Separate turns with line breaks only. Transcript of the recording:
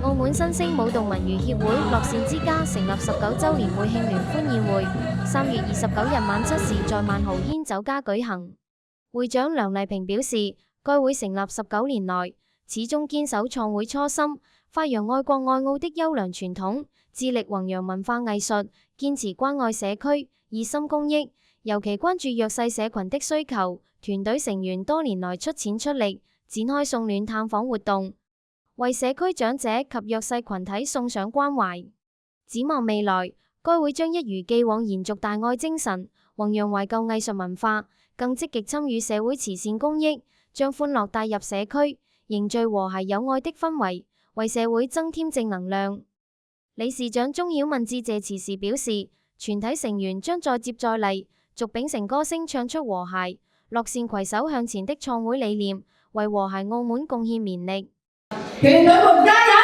澳門新星舞動文娛協會樂善之家成立19週年會慶聯歡宴會，3月29日晚7時在萬豪軒酒家舉行。會長梁麗萍表示，該會成立19年來，始終堅守創會初心，發揚愛國愛澳的優良傳統，致力弘揚文化藝術，堅持關愛社區，熱心公益，尤其關注弱勢社群的需求。團隊成員多年來出錢出力，展開送暖探訪活動，為社區長者及弱勢群體送上關懷。展望未來，該會將一如既往延續大愛精神，弘揚懷舊藝術文化，更積極參與社會慈善公益，將歡樂帶入社區，凝聚和諧有愛的氛圍，為社會增添正能量。理事長鍾曉敏致謝辭時表示，全體成員將再接再厲，續秉承歌聲唱出和諧、樂善攜手向前的創會理念，為和諧澳門貢獻綿力。團隊們加油！